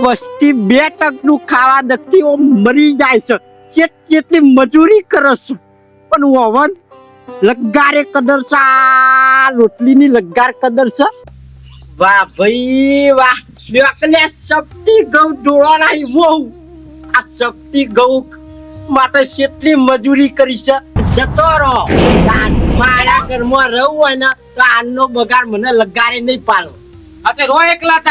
વસ્તી 2 ટકનું ખાવા દખતી ઓ મરી જાય છે કેટલી મજૂરી કરે છે પણ ઓવન લગારે કદર છે રોટલીની લગાર કદર છે વાહ ભાઈ વાહ બેકલે શક્તિ ગૌ ડોળા નહીં વહુ આ શક્તિ ગૌ માટે કેટલી મજૂરી કરી છે જતો રહો મારા ઘરમાં રહું હોય ને તો આનો બગાડ મને લગારે નહીં પાડો અતે રો એકલા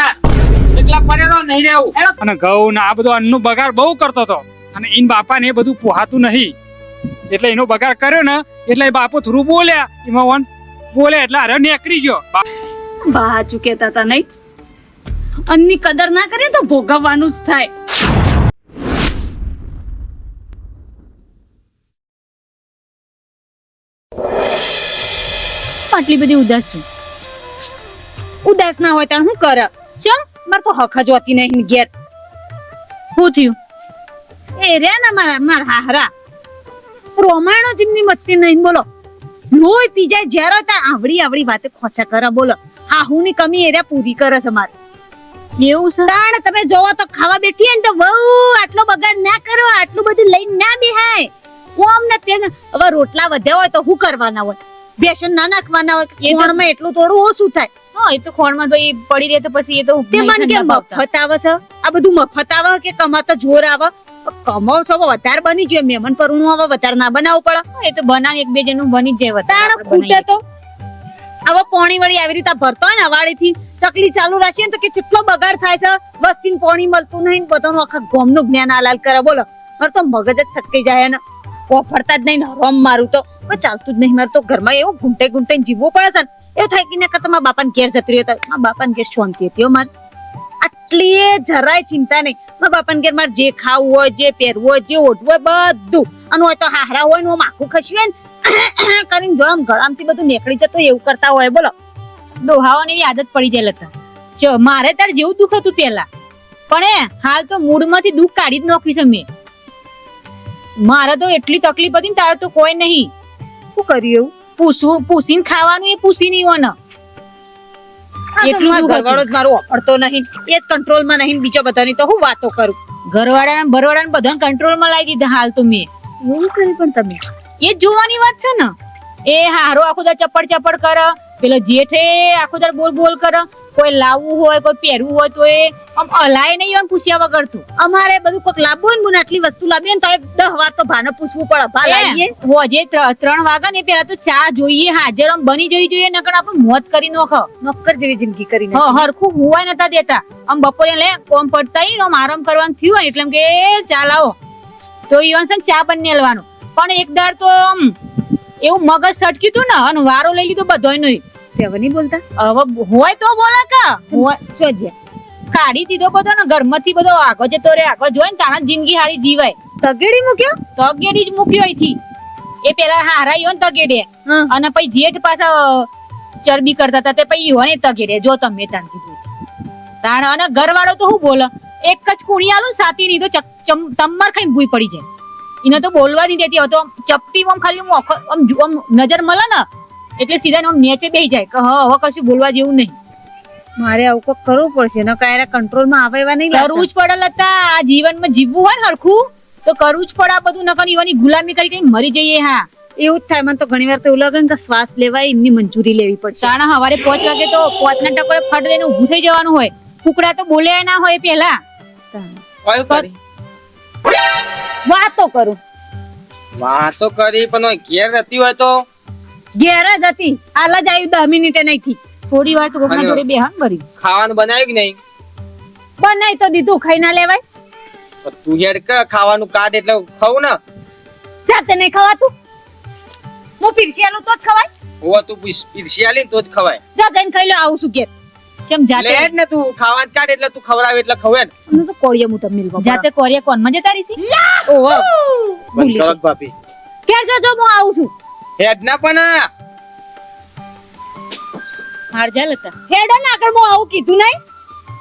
પડેલો નહીં રહેવું અને ઘઉં ને આ બધો અન્નનો બગાડ બહુ કરતો હતો અને ઈન બાપાને એ બધું પોહાતું નહીં એટલે એનો બગાડ કર્યો ને એટલે એ બાપુ થોડું બોલ્યા એમાં વન બોલ્યા એટલે અરે નીકળી ગયો બા ચૂકેતા હતા નહીં અન્નની કદર ના કરે તો ભોગવવાનું જ થાય આટલી બધી ઉદાસ ના હોય તાણ હું કરે ચમ માર તો હક જ હોતી નહીં ઘેર શું થયું એ રે ના મારા હાહરા રોમાણો જીમની મતતી નહીં બોલો લોહી પી જાય જ્યારે તાર આવડી વાતે ખોચા કરે બોલો હાહુ ની કમી એરિયા પૂરી કરે છે મારે એવું છે તાણ તમે જોવો તો ખાવા બેઠી ને તો બહુ આટલો બગાડ ના કરો આટલું બધું લઈને ના બેહાય ઓમ ને તેને હવે રોટલા વધ્યા હોય તો શું કરવાના હોય બેસન ના નાખવાના હોય ખોણમાં એટલું થોડું ઓછું થાય હા એ તો ખોણમાં તો એ પડી રહે તો પછી એ તો તે મન કે મફત આવે છે આ બધું મફત આવે કે કમાતો જોર આવે કમાવ છો વધારે બની જોઈએ મહેમાન પરણું હવે વધારે ના બનાવવું પડે એ તો બનાવ એક બે જણનું બની જ જાય તાણ ખૂટે તો હવે પોણી વળી આવી રીતે ભરતો હોય ને અવાડી થી ચકલી ચાલુ રાખીએ ને તો કે કેટલો બગાડ થાય છે વસ્તી પોણી મળતું નહીં બધાનું આખા ગામનું જ્ઞાન આલાલ કરે બોલો મારે તો મગજ જ છટકી જાય ને ફરતા જ નહીં રમ મારું તો ચાલતું જ નહીં મારે તો ઘરમાં એવું ઘૂંટે જીવવું પડે છે ને એવું થાય કે ના કરતા મારા બાપાને ઘેર જતી રહ્યો મારા બાપાને ઘેર શાંતિ હતી મારે આટલી જરાય ચિંતા નહીં મારા બાપાને ઘેર મારે જે ખાવું હોય જે પહેરવું હોય જે ઓઢવું હોય બધું અને હોય તો હારા હોય ને આખું ખસ્યું હોય ને કરીને ગળામથી બધું નીકળી જતો એવું કરતા હોય બોલો દોહાવાની એવી આદત પડી જાય લતા મારે તાર જેવું દુઃખ હતું પેલા પણ હાલ તો મૂડમાંથી દુઃખ કાઢી જ નાખ્યું છે મેં મારે તો એટલી તકલીફ હતી ને તારે તો કોઈ નહીં શું કર્યું એવું પૂછીને ખાવાનું એ પૂછી નહીં હોય એટલું ઘરવાળો જ મારો વાપરતો નહીં એ જ કંટ્રોલમાં નહીં બીજો બધાની તો હું વાતો કરું ઘરવાળાને બરવાળાને બધાને કંટ્રોલમાં લાવી દીધા હાલ તો મેં એવું કર્યું પણ તમે એ જોવાની વાત છે ને એ હારો આખો દર ચપડ કરે પેલો જેઠે આખો દર બોલ કરે કોઈ લાવવું હોય કોઈ પહેરવું હોય તો એ આમ હલાય નહીં એમ પૂછ્યા વગર તું અમારે બધું કોઈક લાવવું હોય ને આટલી વસ્તુ લાવીએ ને તો 10 વાર તો ભાને પૂછવું પડે ભા લાવીએ હોજે 3 વાગ્યા ને પેલા તો ચા જોઈએ હાજર આમ બની જવી જોઈએ નકર આપણે મોત કરી નોખો નોકર જેવી જિંદગી કરીને હરખું હુવાય નતા દેતા આમ બપોરે લે કોમ પડતા આમ આરામ કરવાનું થયું હોય એટલે કે ચા લાવો તો ઈવન છે ચા બની લેવાનું પણ એકદાર તો એવું મગજ સટક્યું તું ને અને વારો લઈ લીધો બધોય નહીં નહીં બોલતા હવે હોય તો બોલા કા કાઢી દીધો બધો ને ઘરમાંથી બધો આગો જતો રે આગો જોઈ ને તાણા જિંદગી હારી જીવાય તગેડી જ મૂક્યો અહીંથી એ પેલા હારાયો ને તગેડે અને પછી જેઠ પાછા ચરબી કરતા હતા તે પછી હોય ને તગેડે જો તમે તાણ કીધું તાણ અને ઘરવાળો તો હું બોલે એક જ કુણી આલું સાતી નહીં તો તમર ખાઈ ભૂઈ પડી જાય એને તો બોલવા નહીં દેતી હવે તો ચપટી ખાલી આમ નજર મળે ને એટલે સીધા આમ નીચે બેહી જાય કે હવે કશું બોલવા જેવું નહીં મારે આવું કોક કરવું પડશે ને કાયરા કંટ્રોલમાં આવે એવા નહીં કરવું જ પડે લતા આ જીવનમાં જીવવું હોય ને હરખું તો કરવું જ પડે આ બધું નકર ઈવાની ગુલામી કરી કઈ મરી જઈએ હા એવું જ થાય મને તો ઘણી વાર તો એવું લાગે ને કે શ્વાસ લેવાય એમની મંજૂરી લેવી પડશે તાણા સવારે 5 વાગે તો 5 ના ટકોરે ફટ દઈને ઊભું થઈ જવાનું હોય ફૂકડા તો બોલે ના હોય પહેલા વાતો કરી પણ ઘેર રહેતી હોય તો ઘેર જ હતી હાલ જ આવ્યું 10 મિનિટે નહીં થી થોડી વાર તો કોકના જોડે બેહાન ભરી ખાવાનું બનાવ્યું કે નહીં બનાવી તો દીધું ખાઈ ના લેવાય તું યાર કે ખાવાનું કાઢ એટલે ખાવું ને જાતે નહીં ખવાતું હું પીરસિયાલું તો જ ખવાય હો તું પીરસિયાલી તો જ ખવાય જા જઈને ખાઈ લો આવું છું ઘેર ચમ જાતે લે ને તું ખાવાનું કાઢ એટલે તું ખવરાવે એટલે ખવે ને મને તો કોળિયા મુઠા મિલવા જાતે કોળિયા કોણ માં જતા રીસી ઓહો ભૂલી ગઈ ભાભી ઘેર જો હું આવું છું હેડ ના પણ હાર જા લતા હેડ ના આગળ હું આવું કીધું નહીં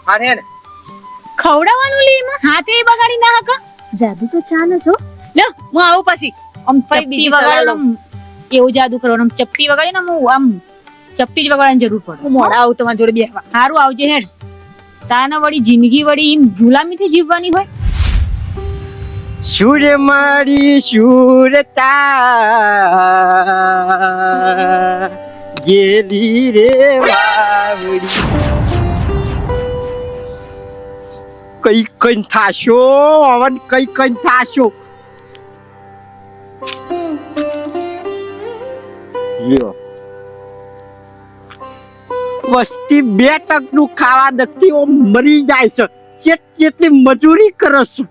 હાર હે ને ખવડાવવાનું લે એમાં હાથે બગાડી ના હક જાદુ તો ચાલે છો લે હું આવું પછી આમ ચપ્પી વગાડવાનું એવું જાદુ કરવાનું ચપ્પી વગાડી ને હું આમ ચપ્પી જ વગાડવાની જરૂર પડે હું મોડા આવું તમારી જોડે બેહવા હારું આવજે હેડ તાને વળી જિંદગી વળી એમ ગુલામીથી જીવવાની હોય? સુર મારી સુરતા ગેલી રે વાવડી કઈ કઈ થાશો અવન કઈ કઈ થાશો લ્યો વસ્તી 2 ટકનું ખાવા દકતી ઓ મરી જાય છે જેટલી મજૂરી કરે છે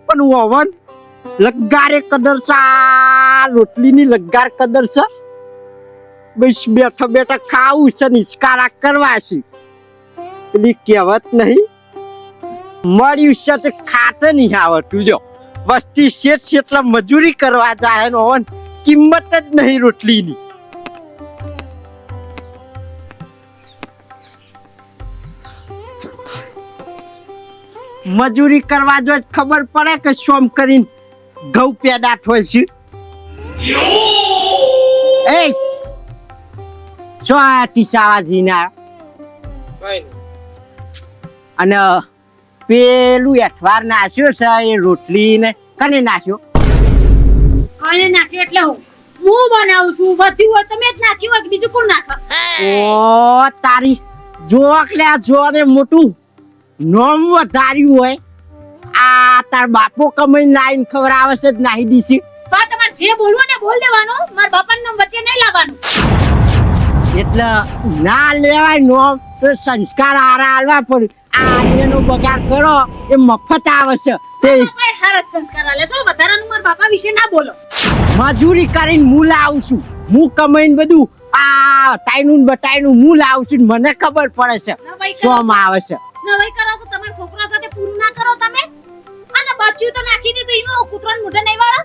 પણ ઓવન લગારે કદર સા રોટલીની લગાર કદર છે બસ બેઠા બેઠા ખાવું છે નિષ્કારા કરવા છે પેલી કહેવત નહીં મળ્યું છે તે ખાતે નહીં આવડતું જો વસ્તી શેટલા મજૂરી કરવા જાય ને ઓવન કિંમત જ નહીં રોટલીની મજૂરી કરવા જો ખબર પડે કે શોમ કરીને ઘઉં પેદા થાય છે એ શું આ ટીસાવાજીના અને પેલું એઠવાર નાખ્યો છે એ રોટલી ને કને નાખ્યો કોને નાખ્યું એટલે હું બનાવું છું વધ્યું હોય તમે જ નાખ્યું હોય કે બીજું કોણ નાખે? ઓ તારી જોક લે જો ને મોટું નોમ વધાર્યું હોય આ તાર બાપો કમાઈને લાઈન ખબર આવે છે જ નાહી દીધી બા તમારે જે બોલવું ને બોલ દેવાનું મારા બાપાનું નામ વચ્ચે નહીં લાવવાનું. એટલે ના લેવાય નોમ તો સંસ્કાર હારા આલવા પડે આ આજનો બગાડ કરો એ મફત આવે છે તે ભાઈ હારા જ સંસ્કાર આલે છો વધારાનું મારા બાપા વિશે ના બોલો. મજૂરી કરીને હું લાવું છું હું કમાઈને બધું આ ટાઈનું બટાઈનું હું લાવું છું ને મને ખબર પડે છે શોમ આવે છે નવાઈ કરો છો તમારા છોકરા સાથે પૂરું ના કરો તમે અને બચ્યું તો નાખી દીધું એમાં કૂતરાને મોઢે નહીં વાળા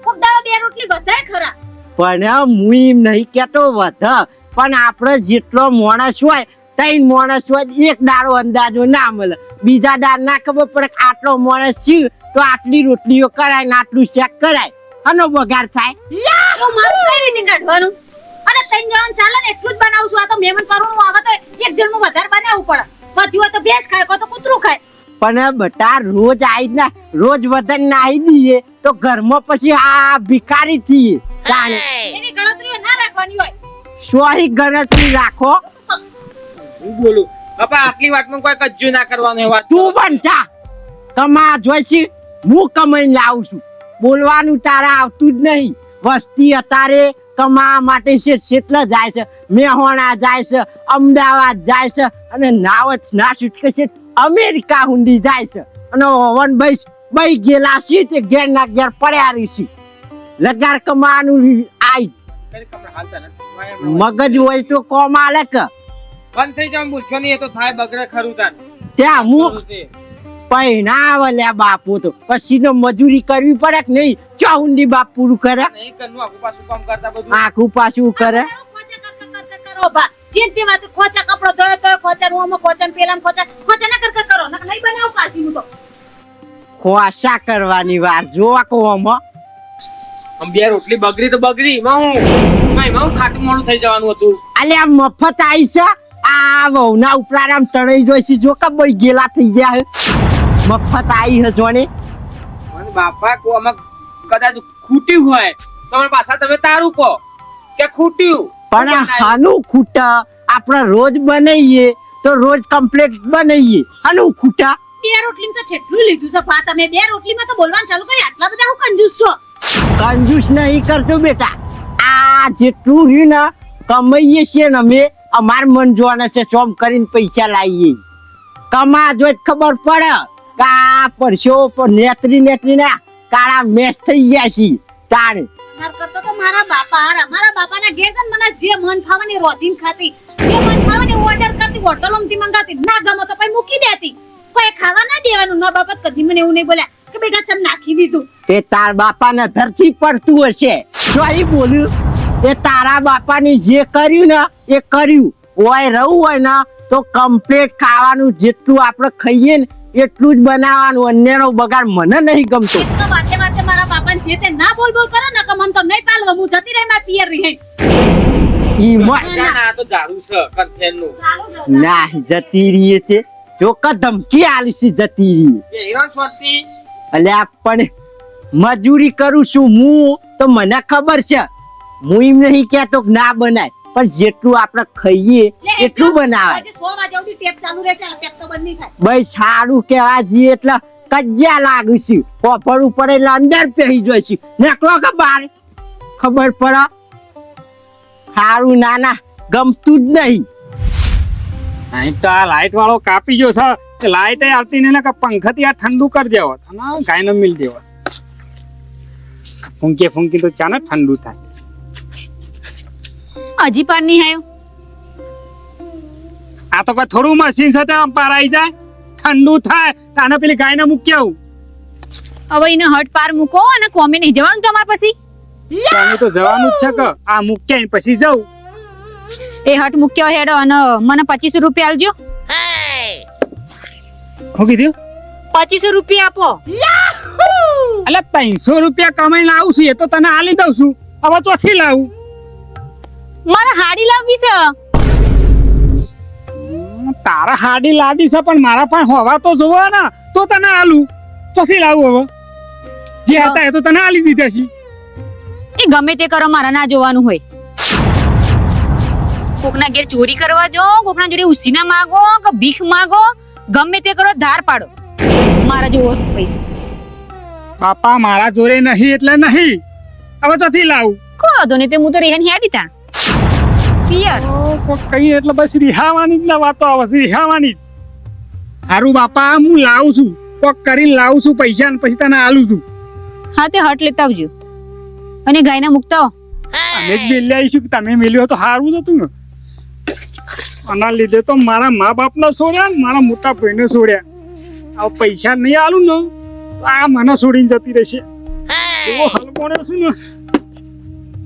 કોક દાડો 2 રોટલી બધાય ખરા પણ હું એમ નહીં કેતો વધ પણ આપણે જેટલો માણસ હોય 3 માણસ હોય એક દાડો અંદાજો ના મળે બીજા દાડ ના ખબર પડે કે આટલો માણસ છે તો આટલી રોટલીઓ કરાય ને આટલું શેક કરાય આનો બગાડ થાય તો મારું કઈ રીતે કાઢવાનું અને 3 જણાને ચાલે ને એટલું જ બનાવું છું આ તો મહેમાન કરવાનું આવે તો એક જણનું વધારે બનાવવું પડે વધ્યું હોય તો ભેંસ ખાય કો તો કૂતરું ખાય પણ બટા રોજ આઈ ના રોજ વધન નાહી દઈએ તો ઘરમાં પછી આ ભિખારી થઈએ જાણે એની ગણતરીઓ ના રાખવાની હોય સોહી ગણતરી રાખો હું બોલું બાપા આટલી વાતમાં કોઈ કજ્જુ ના કરવાનું વાત તું પણ જા કમા જોઈશી હું કમાઈને લાવું છું બોલવાનું તારા આવતું જ નહીં વસ્તી અત્યારે કમા માટે કેટલા જાય છે મેહોણા જાય છે અમદાવાદ જાય છે અને ના છૂટકે છે અમેરિકા હુંડી જાય છે અને ઓવન ભાઈ ગયેલા છે તે ઘેર ના ઘેર પડ્યા રહી છે લગાર કમાવાનું આઈ મગજ હોય તો કોમ આલે કે બંધ થઈ જાવ પૂછો નહીં એ તો થાય બગડે ખરું તાર ત્યાં હું પૈણા લ્યા બાપુ તો પછી તો મજૂરી કરવી પડે કે નહીં ચાઉંડી બાપ પૂરું કરે નહીં કરનું આખું પાછું કામ કરતા બધું આખું પાછું કરે કરો બા જેનથી વાત ખોચા કપડો ધોયો તો ખોચા રૂમમાં ખોચા પેલામ ખોચા ના કર કરો નહીં બનાવ પાછી હું તો ખોસા કરવાની વાર જો કોમાં આમ 2 રોટલી બગડી તો બગડી માં હું ખાટું મોડું થઈ જવાનું હતું અલ્યા મફત આવી છે આ વહુના ઉપરારામ ટણાઈ જોઈશી જો કે ભાઈ ગેલા થઈ ગયા હે મફત આવી હે જોને અને બાપા કો આમાં કદાચ ખૂટ્યું હોય તો મને પાછા તમે તારું કહો કે ખૂટ્યું પણ હાનું ખૂટા આપણે રોજ બનાવીએ તો રોજ કમ્પ્લીટ બનાવીએ હાનું ખૂટા 2 રોટલીમાં તો જેટલું લીધું છે બા તમે 2 રોટલીમાં તો બોલવાનું ચાલુ કરી આટલા બધા હું કંજૂસ છો કંજૂસ નહીં કરતો બેટા આ જેટલું રહ્યું ને કમાઈએ છીએ ને અમે અમાર મન જોવાના છે સોમ કરીને પૈસા લાવીએ કમા જો ખબર પડે કે આ પરસો નેત્રી ના કાળા મેચ થઈ ગયા છે તાણે માર કરતો તો મારા બાપાના ઘેર તો મને જે મન ફાવે ને રોધીન ખાતી જે મન ફાવે ને ઓર્ડર કરતી હોટલોમાંથી મંગાતી ના ગમે તો પછી મૂકી દેતી કોઈ ખાવા ના દેવાનું ના બાપા કદી મને એવું નહીં બોલ્યા કે બેટા ચમ નાખી દીધું તે તાર બાપાને ધરતી પડતું હશે જોઈ બોલ્યું એ તારા બાપાની જે કર્યું ને એ કર્યું ઓય રહું હોય ને તો કમ્પ્લીટ ખાવાનું જેટલું આપણે ખાઈએ ને એટલું જ બનાવવાનું અન્યનો બગાડ મને નહીં ગમતો તો વાતે મારા બાપાને જે તે ના બોલ કરો ને કે મન તો નહીં પાલવા હું જતી રહી માર પિયર રહી ઈ મોય ના તો જાડું છે કંથેન નું ચાલો ના જતી રહીએ છે ચોખ્ખા ધમકી આલીશી જતી રહી. એ હીરો સ્વતી અલ્યા પણ મજૂરી કરું છું હું તો મને ખબર છે. હું એમ નહીં કહેતો કે ના બનાય, પણ જેટલું આપણે ખાઈએ એટલું બનાવાય. આજે 100 વાગ્યા સુધી ટેપ ચાલુ રહેશે આ ટેપ તો બંધ નહીં થાય. ભાઈ સારું કેવા જઈએ એટલે કજ્જા લાગુ છે. પોપડ ઉપર એટલે અંદર પહેરી જોઈશું. નીકળો કે બહાર ખબર પડે. સારું નાના ગમતું જ નહીં. અહીં તો આ લાઈટ વાળો કાપી ગયો છે. કે લાઈટ આવતી નહીં ને કે પંખાથી આ ઠંડુ કરી દેવો અને ગાયને મિલ દેવો. ફૂંકી ફૂંકી તો ચાને ઠંડુ થાય. હજી પાર નહીં આવ્યો. આ તો કોઈ થોડું મશીન સાથે આમ પાર આવી જાય ઠંડુ થાય તો આને પેલી ગાયને મૂકી આવું. હવે એને હટ પાર મૂકો અને કોમે નહીં જવાનું તમારે પછી. તો અમે તો જવાનું જ છે કે આ મૂક્યા ને પછી જવું. એ હટ મૂક્યો હેડો અને મને 25 રૂપિયા આલજો. શું કીધું? 25 રૂપિયા આપો. એટલે 300 રૂપિયા કમાઈને આવું છું એ તો તને આલી દઉં છું. હવે ચોથી લાવું? મારે હાડી લાવવી છે. તારા હાડી લાવી છે પણ મારા પણ હોવા તો જોવો ને તો તને આલું. ચોથી લાવું હવે? જે હતા એ તો તને આલી દીધા છે. એ ગમે તે કરો મારા ના જોવાનું હોય. કોકના ઘેર ચોરી કરવા જો, કોકના જોડે ઉસીના માંગો કે ભીખ માંગો, ગમે તે કરો ધાર પાડો. મારા જેવો પૈસા બાપા મારા જોડે નહીં એટલે નહીં. હવે ચોથી લાવું? ખોદો ને તે હું તો રેહન હેડી તા પિયર. કઈ એટલે બસ રિહાવાની જ ના વાતો આવે છે. રિહાવાની જ. હારું બાપા હું લાવું છું. કોક કરીને લાવું છું પૈસા ને પછી તને આલું છું. હા તે હટ લેતા આવજો અને ગાયના મુકતા આવો. અમે જ બેલી આવીશું કે તમે મેલ્યો તો સારું જ હતું ને. આના લીધે તો મારા મા બાપને છોડ્યા ને મારા મોટા ભાઈને છોડ્યા. આ પૈસા નહીં આલું ને તો આ મને છોડીને જતી રહેશે. એવો હાલ પડ્યો છું ને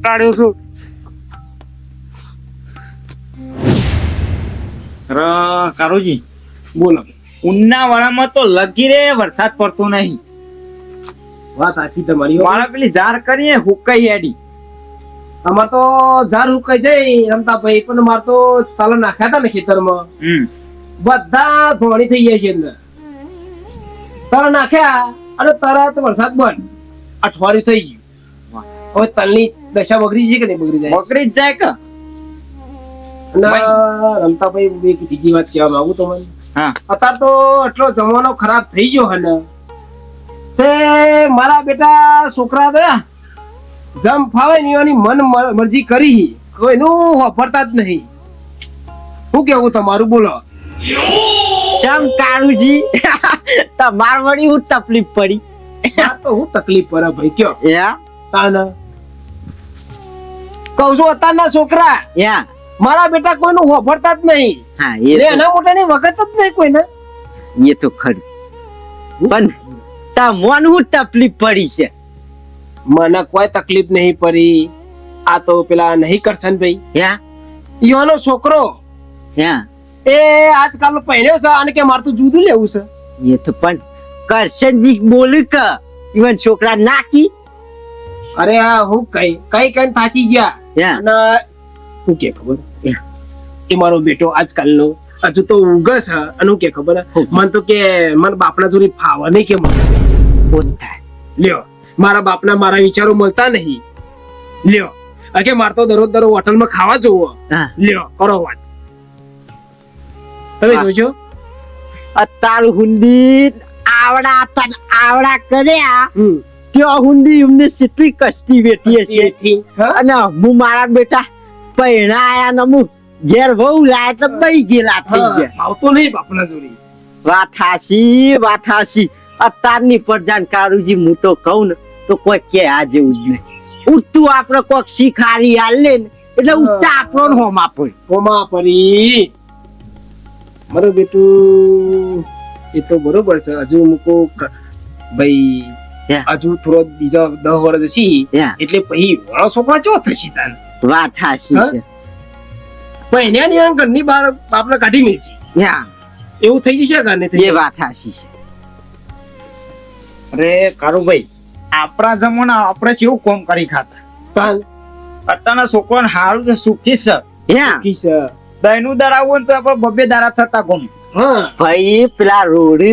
કાઢ્યો છું. કારુજી બોલો. ઉનાળામાં તો લગી રે વરસાદ પડતો નહીં. વાત સાચી તમારી. મારા પેલી ઝાર કરીએ હુકાઈ હેડી. અમાર તો ઝાડ હુકાઈ જાય રમતા ભાઈ, પણ માર તો તાલો નાખ્યા હતા ને ખેતરમાં બધા ધોણી થઈ જાય છે અંદર. તાલો નાખ્યા અને તરત વરસાદ બંધ. અઠવાડિયું થઈ ગયું. હવે તલની દશા બગડી છે કે નહીં બગડી જાય? બકરી જ જાય કે. અને રમતા ભાઈ એક બીજી વાત કહેવા માંગુ તમને. હા. અત્યારે તો એટલો જમાનો ખરાબ થઈ ગયો હે ને, તે મારા બેટા છોકરા તો જમ ફાવે ને એની મન મરજી કરી કોઈનું વાપરતા જ નહીં. શું કેવું તમારું બોલો? શમ કાળુજી તમાર વળી હું તકલીફ પડી? આ તો હું તકલીફ પડે ભાઈ કયો યા તાને કહું છું અત્યારના છોકરા યા મારા બેટા કોઈનું વાપરતા જ નહીં. હા ને એ એના મોટાની વખત જ નહીં કોઈને. એ તો ખરું. પણ તમને હું તકલીફ પડી છે? મને કોઈ તકલીફ નહીં પડી. આ તો પેલા નહીં કરશન ભાઈ યા ઈવાનો છોકરો યા એ આજકાલ પહેર્યો છે અને કે મારે તો જુદું લેવું છે. એ તો પણ કરશનજી બોલી કે ઈવન છોકરા નાખી. અરે આ હું કઈ થાચી ગયા. યા અને હું કે ખબર એ મારો બેટો આજકાલનો હજુ તો ઉગસ છે અને હું કે ખબર મને તો કે મને બાપના જોડે ફાવા નહીં કે મને પોતા લ્યો મારા બાપના મારા વિચારો મળતા નહીં. લ્યો કે મારે તો દરરોજ હોટલમાં ખાવા જોવો. હા લ્યો કરો વાત. તમે જોજો અત્યાર હુંદી આવડા તન આવડા કર્યા ત્યાં હુંદી એમને કેટલી કષ્ટી વેઠીએ છે. અને હું મારા બેટા પૈણા આયા ને હું ઘેર વહુ લાયા તો બઈ ગયેલા થઈ ગયા. આવતો નહીં બાપના જોડે. વાત હાસી. અત્યારની પ્રધાન કારુજી હું તો કહું ને તો કોઈ કે આ જેવું જ નહીં. ઉઠતું આપણે કોઈક શીખારી આલે ને એટલે ઉઠતા આપણો હોમા પડે. હોમા પરી મારું બેટું એ તો બરોબર છે. હજુ મૂકો ભાઈ હજુ થોડો બીજા 10 વર્ષ હશે એટલે પછી વાળો છોકરા ચો થશે તાન. વાત હાસી છે. પણ એની ઘરની બહાર બાપને કાઢી મેળશે એવું થઈ જશે કે નહીં? એ વાત હાસી છે. અરે કારુભાઈ આપણા જમાના આપણે કેવું કોમ કરી ખાતા. તાન અત્યારના છોકરાને હારું સુખી છે. યા કી છે દહીંનું દાર આવું ને તો આપણે બબે દારા થતા કોમ. હા ભાઈ પેલા રોડ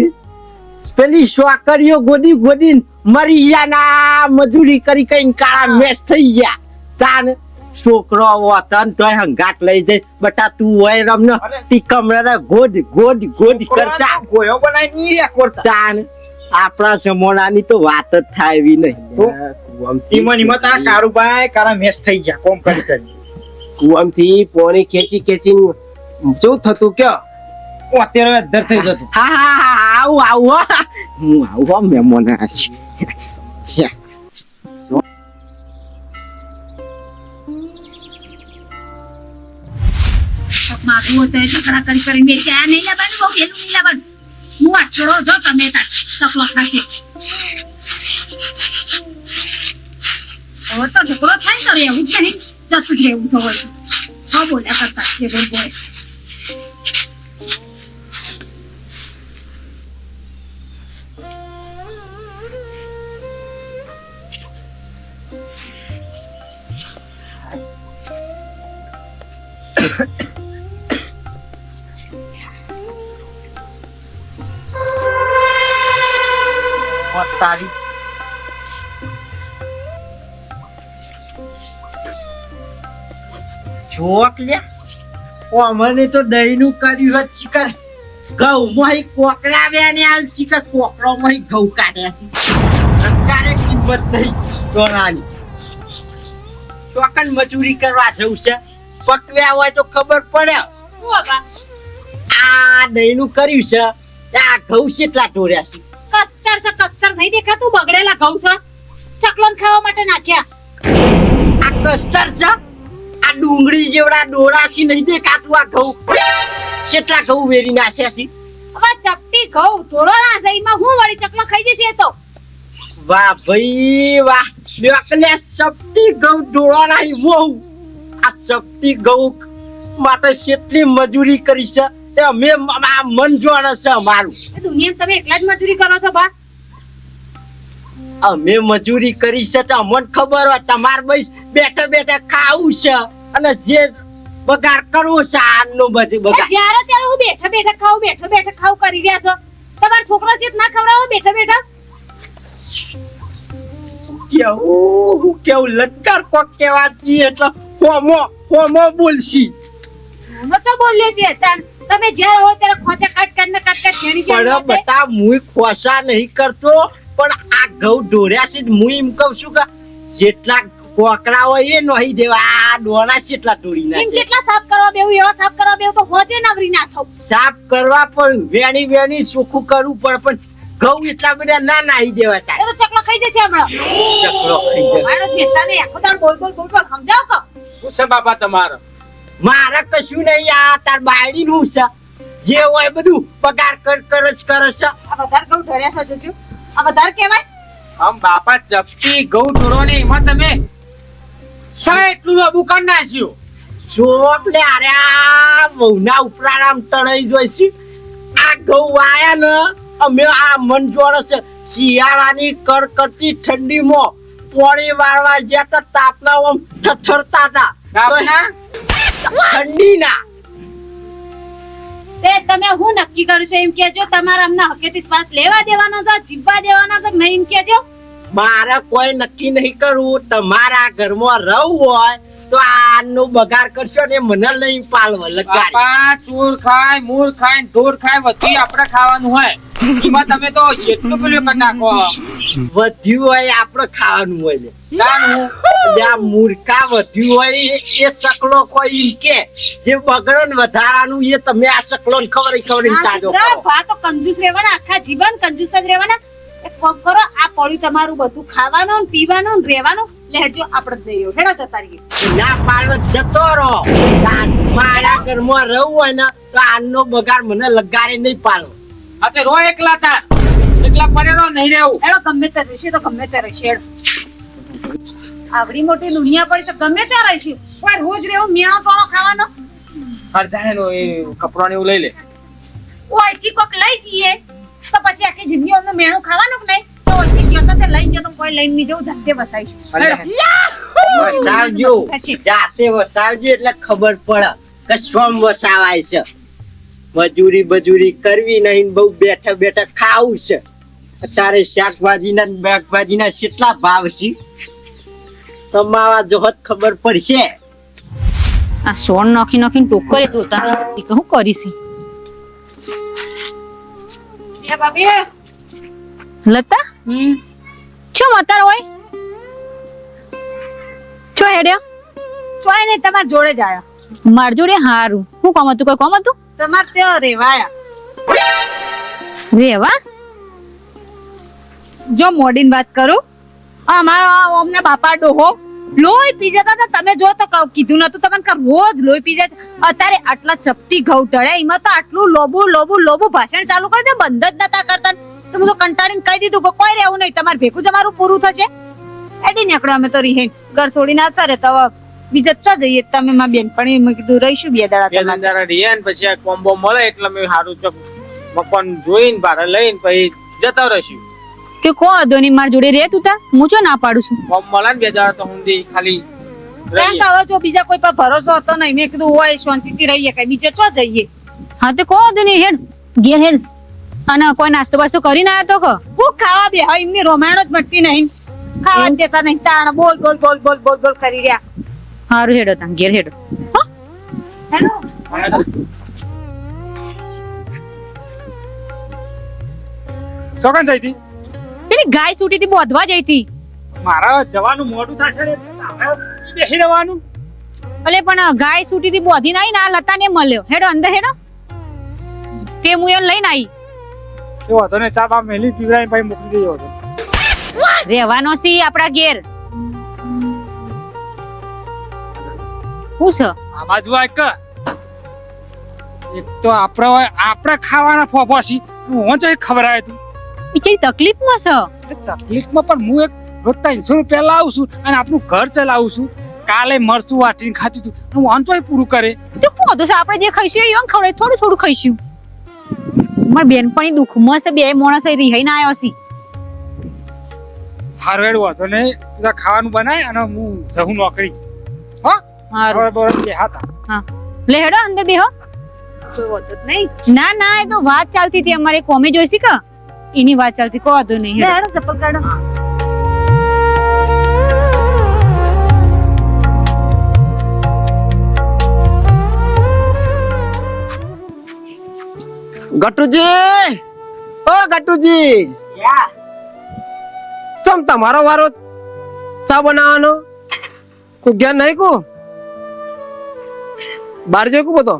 પેલી છોકરીઓ ગોદી ગોદી મરી ગયા મજૂરી કરી કઈ કાળા મેસ થઈ ગયા તાન છોકરો વતન તોય હંગાટ લઈ જાય બટા તું હોય રમન તી કમરા ગોદ ગોદ ગોદ કરતા ગોયો બનાવી ની રે કરતા તાન આપણા જમાનાની તો વાત જ થાય એવી નહીં ઈમન ઈમત આ કારુભાઈ કારા મેસ થઈ ગયા કોમ કરી કરી કુવામથી પોણી ખેંચી ખેંચીને શું થતું કે અત્યારે અધર થઈ જતું હા હા હા આવું આવું હો. હું આવું હો મહેમાન આ છે મારું હોત એ ચકડા કરી કરી મેં ચા નહીં લાવવાનું બહુ પેલું નહીં લાવવાનું હું આ છોડો જો તમે તાર ચકલો ખાશે હવે તો ઢોકળો થાય તો રહેવું જ નહીં જતું જ રહેવું તો હોય હા બોલ્યા કરતા છે બોલ તારી જોક લે અમને તો દહીં નું કર્યું હોત શિકર ઘઉં માં કોકરા બેને આ શિકર કોકરો માં ઘઉં કાઢ્યા છે સરકારે કિંમત નહીં સોનાની ચોકન મજૂરી કરવા જવું છે પકવ્યા હોય તો ખબર પડે આ દહીં નું કર્યું છે આ ઘઉં કેટલા ઢોર્યા છે કસ્તર નહીં દેખાતું બગડેલા ઘઉં છે ચકલોન ખાવા માટે નાખ્યા આ કસ્તર છે આ ડુંગળી જેવડા ડોરાસી નહીં દેખાતું આ ઘઉં કેટલા ઘઉં વેરી નાખ્યા છે હવે ચપટી ઘઉં થોડો ના છે એમાં હું વળી ચકલો ખાઈ જશે એ તો વાહ ભાઈ વાહ લ્યોકલે સપટી ઘઉં ડોળા નહીં મોહ આ સપટી ઘઉં માટે કેટલી મજૂરી કરી છે એ અમે આ મન જોડે છે અમારું એ દુનિયામાં તમે એકલા જ મજૂરી કરો છો બા અમે મજૂરી કરી છે તો અમને ખબર હોય તમાર ભાઈ બેઠા બેઠા ખાવું છે અને જે બગાડ કરવો છે આનો બધું બગાડ જ્યારે ત્યારે હું બેઠા બેઠા ખાવ કરી રહ્યા છો તમારા છોકરા છે ના ખવડાવો બેઠા બેઠા કેવું લટકાર કોક કેવા છીએ એટલે હોમો બોલશી અમે તો બોલીએ છીએ તમે જ્યારે હો ત્યારે ખોચા કાટ છેડી પણ બતા મુઈ ખોસા નહીં કરતો પણ આ ઘઉં ઢોર્યા છે હું એમ કહું છું કે જેટલા કોકરા હોય એ નહીં દેવા આ ડોણા જેટલા ઢોરી એમ નાખે જેટલા સાફ કરવા બેવું એવા સાફ કરવા બેવું તો હોજે નવરી ના થાવ સાફ કરવા પણ વેણી ચોખ્ખું કરવું પડે પણ ઘઉં એટલા બધા ના નાહી દેવા એ તો ચકલો ખાઈ જશે હમણાં ચકલો ખાઈ જાય મારો નેતાને આખો દાડ બોલ સમજાવ કો શું છે બાપા તમારો મારે કશું નહીં આ તાર બાયડી નું છે જે હોય બધું પગાર કરે છે આ વધાર ઘઉં ઢળ્યા છો જોજો આ વધાર કહેવાય આમ બાપા ચપટી ઘઉં ઢોરો ને એમાં તમે સા એટલું લોબુ કરી નાખ્યું ચોક લે અરે આ બહુના ઉપરારામ તણાઈ જોઈશું આ ઘઉં વાયા ને અમે આ મન જોડે છે શિયાળાની કડકડતી ઠંડીમાં પોણી વાળવા જ્યાં તા તાપના ઓમ ઠઠરતા હતા બાપના ઠંડીના તે તમે હું નક્કી કર્યું છે એમ કેજો તમારા અમને હકેથી શ્વાસ લેવા દેવાનો છે જીવવા દેવાનો છે નહીં એમ કેજો મારે કોઈ નક્કી નહીં કરવું તમારા ઘરમાં રહું હોય તો આનો બગાડ કરશો ને મને નહીં પાલવ લગાડી બાપા ચોર ખાય મૂર ખાય ને ઢોર ખાય બધું આપણે ખાવાનું હોય એમાં તમે તો જેટલું પેલું કરી નાખો વધ્યું હોય આપણે ખાવાનું હોય લે તાનું જ્યાં મૂર્ખા વધ્યું હોય એ સકલો કોઈ ઈમ કે જે બગડે ને વધારાનું એ તમે આ સકલો ને ખબર તાજો કરો ભા તો કંજૂસ રહેવાના આખા જીવન કંજૂસ જ રહેવાના એક કામ કરો આ પડ્યું તમારું બધું ખાવાનું ને પીવાનું ને રહેવાનું લેજો આપણે જ નહીં હેડો જતા રહીએ ના પાલવ જતો રહો મારા ઘરમાં રહું હોય ને તો આનો બગાડ મને લગાડે નહીં પાલવ આ તે રો એકલા તાર એકલા પડેલો નહીં રહેવું હેડો ગમે તે રહેશે તો ગમે તે રહેશે હેડો આવડી મોટી દુનિયા પડી છે ગમે ત્યાં રહીશું કોઈ રોજ રહેવું મેણો ટોણો ખાવાનો ખર્ચાય નો એ કપડો ને એવું લઈ લે ઓયથી કોક લઈ જઈએ તો પછી આખી જિંદગી અમને મેણું ખાવાનું કે નહીં તો ઓયથી ગયો તો તે લઈ ગયો તો કોઈ લઈને નહીં જવું ધક્કે વસાઈશું વસાવજો જાતે વસાવજો એટલે ખબર પડે કે સોમ વસાવાય છે મજૂરી કરવી નહીં, બહુ બેઠા બેઠા ખાવું છે. અત્યારે શાકભાજીના ને શાકભાજીના કેટલા ભાવ છે કમાવા જોહત ખબર પડશે. આ સોન નાખીને ટોકરે ધોતા શીખ હું કરીશ. લતા છો મતાર હોય છો હેડ્યો ચોય ને તમાર જોડે જ આયા. માર જોડે હારું હું કામ હતું? કોઈ કામ હતું? તમાર ત્યાં રેવાયા. રેવા જો મોડીન વાત કરું, અમારા ઓમના બાપા ડોહો લોહી પી જતા હતા. તમે જો તો કીધું નતું તમને કે રોજ લોહી પી જાય છે. અત્યારે આટલા ચપટી ઘઉં ઢળ્યા, એમાં તો આટલું લોબુ ભાષણ ચાલુ કરી દે, બંધ જ નતા કરતા. તો હું તો કંટાળીને કહી દીધું કે કોઈ રહેવું નહીં, તમારે ભેગું જ અમારું પૂરું થશે. એડી નીકળો અમે તો રીહેન ઘર છોડીને આવતા રે. તો બીજા ચા જઈએ તમે માં બેનપણી, મેં કીધું રહીશું બે દાડા. રહ્યા ને પછી આ કોમ્બો મળે એટલે મેં સારું ચોક મકાન જોઈને ભાડે લઈને પછી જતા રહીશું. કે કો અદોની માર જોડે રે તું તા, હું ચો ના પાડું છું. કોમ મળે ને 2 દાડા તો હુંદી ખાલી કારણ કે હવે જો બીજા કોઈ પર ભરોસો હતો નહીં, મેં કીધું હોય શાંતિથી રહીએ, કઈ બીજે ચો જઈએ. હા તો કો અદોની હેડ ઘેર હેડ. અને કોઈ નાસ્તો બાસ્તો કરીને આવ્યો તો કે હું ખાવા બે હા, એમની રોમાણો જ મળતી નહીં, ખાવા જ દેતા નહીં. તાણ બોલ કરી રહ્યા. હારું હેડો તા ઘેર હેડો. હેલો ચોકન જઈ હતી પેલી ગાય સૂટી થી બોધવા જઈ હતી. મારા જવાનું મોડું થશે ને આપણે બેસી રહેવાનું. અલે પણ ગાય સૂટી થી બોધી નાઈ ના લતા ને મળ્યો. હેડો અંદર હેડો. તે હું એને લઈને આવી. એ વાંધો ને ચા બા મેલી પીવરાઈને ભાઈ મોકલી દેજો હતો. રહેવાનો સી આપડા ઘેર. હું છે આ બાજુ એક તો આપણે ખાવાના ફોફાસી હું જો ખબર આવે તું બીજી તકલીફમાં છે. તકલીફમાં પણ હું એક રોજ 300 રૂપિયા લાવું છું અને આપણું ઘર ચલાવું છું. કાલે મરચું વાટીને ખાતું હતું હું વાંચો પૂરું કરે તો કોદો છે આપણે જે ખાઈશું એ ખવડાય, થોડું ખાઈશું. માર બેનપણી દુખમાં છે, બે માણસ રિહાઈ ના આવ્યો છે. હારવેડ વાંધો ને તું ખાવાનું બનાય અને હું જહું નોકરી. હા હારું બરોબર બે હતા. હા લે હેડો અંદર બેહો. નહીં ના એ તો વાત ચાલતી હતી અમારે કોમે જોઈસી કે એની વાત ચાલતી. કો વાંધો નહીં હેડો. હેડો ચપ્પલ કાઢો. ગટુજી, ઓ ગટુજી, ચમ તમારો વારો ચા બનાવવાનો? કોઈ જ્ઞાન નહીં કો બહાર જઈ કો બધો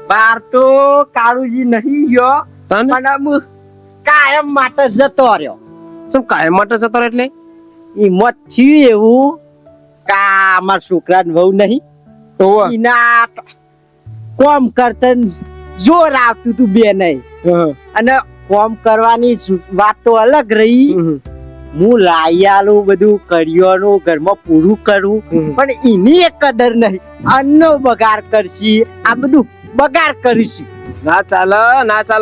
બાર તો કાળુજી નહીં ગયો, તને પણ આમ કાયમ માટે જતો રહ્યો. ચમ કાયમ માટે જતો રહે એટલે હિંમત થયું એવું કા અમાર છોકરાને વહુ નહીં, ઓવા એના કોમ કરતા જોર આવતું તું બે નહીં. અને કોમ કરવાની વાત તો અલગ રહી. હું લાઈ આલું બધું કરિયાનું ઘરમાં પૂરું કરું, પણ એની એક કદર નહીં. અન્નનો બગાડ કરશી, આ બધું બગાડ કરીશું. ના ચાલે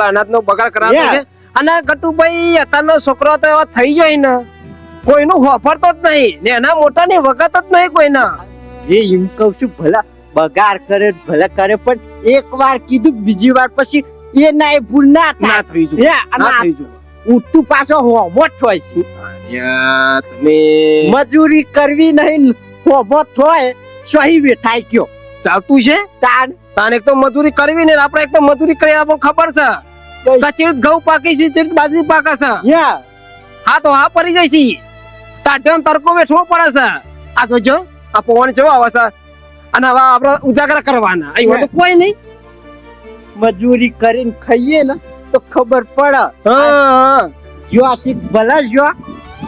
અનાજનો બગાડ કરાતો Yeah. છે. અને ગટુભાઈ અત્યારનો છોકરો તો એવા થઈ જાય ને કોઈનું હોફરતો જ નહીં ને એના મોટાની વખત જ નહીં કોઈના. એ એમ કઉ છું ભલા બગાડ કરે ભલે કરે, પણ એક વાર કીધું બીજી વાર પછી એ ના એ ભૂલ ના ના થાય. થઈ જુ Yeah, અને ના આ થઈ જુ ઉઠતું પાછો હોમો થાય છે. તમે મજૂરી કરવી નહીં, હોમો થાય સહી વેઠાઈ ગયો. ચાલતું છે તાન તાને એક તો મજૂરી કરવી ને આપણે એક તો મજૂરી કરી આપણને ખબર છે કચેરી ઘઉં પાકી છે, ચેરી બાજરી પાકે છે. યા હા તો હા પડી જાય છે, ટાઢ્યો ને તડકો બેઠવો પડે છે. આ તો જો આ પવન જેવો આવે છે અને હવે આપણે ઉજાગરા કરવાના અહીં તો કોઈ નહીં. મજૂરી કરીને ખાઈએ ને તો ખબર પડે. હા જો આશિક ભલા જો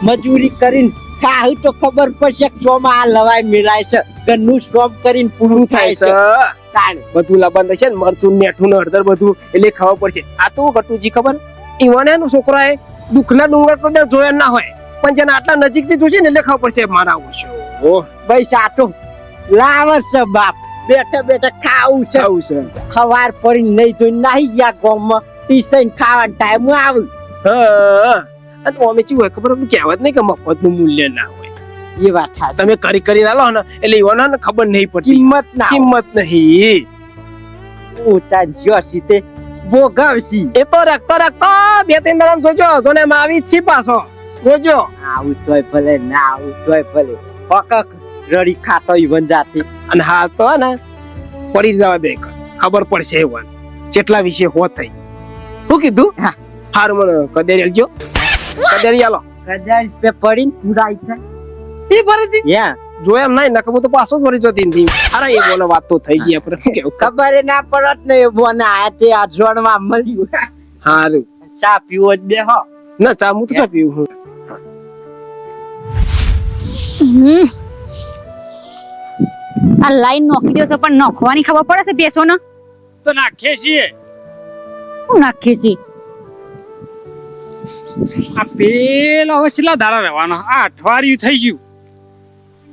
મજૂરી કરીને ખાવું તો ખબર પડશે કે ચોમાં આ લવાય મિલાય છે, ઘરનું સ્ટોપ કરીને પૂરું થાય છે. તાન બધું લાબાન થશે ને મરચું નેઠું ને હળદર બધું એટલે ખબર પડશે. આ તો ગટુજી ખબર ઈવાને છોકરાએ દુઃખના ડુંગર તો જોયા ના હોય, પણ જેને આટલા નજીકથી જોશે ને એટલે ખબર પડશે મારા ઓછો ભાઈ સાતો લાવે છે બાપ, બેઠા બેઠા ખાવું છે. આવું છે. સવાર પડી નહીં તો નાહી ગયા ગામમાં ટીશન ખાવાનો ટાઈમ આવ્યું. હા અને અમે શું હોય ખબર કહેવત નહીં કે મફતનું મૂલ્ય ના હોય. એ વાત થાશે. તમે કરી આલો ને એટલે ઈવાને ખબર નહીં પડતી, કિંમત ના હોય. કિંમત નહીં. ઉતા જોશી તે ભોગવશી. એ તો રખતો 2-3 દાડા જોજો જોને એમાં આવી જ છી પાછો જોજો. આવું તોય ભલે ના આવું તોય ભલે પકક રડી ખાતો ઈવન જાતે. અને હાલ તો હે ને પડી જવા દે ખબર પડશે એવન જેટલા વિશે હો થઈ. શું કીધું? હા. હારું મને કદેરી આલજો. કદેરી આલો. કદાચ પે પડીને પુરાઈ થાય. ઈ ભરતી યા જો એમ નહીં નકર તો પાછો જ વળી જતી નથી. અરે એ બોલો વાત તો થઈ ગઈ આપણે શું કેવું. ખબર ના પડત ને એ બોને આ તે આ જોણમાં મળ્યું. હારું ચા પીવો જ બે હો. ના ચા હું તો ચા પીવું હું. આ લાઈન નોખી દેશે પણ નોખવાની ખબર પડે છે બેસો ને તો નાખીએ છીએ. હું નાખીએ છીએ આ પેલો હવે છેલ્લા દાડા રહેવાનો. આ અઠવાડિયું થઈ ગયું,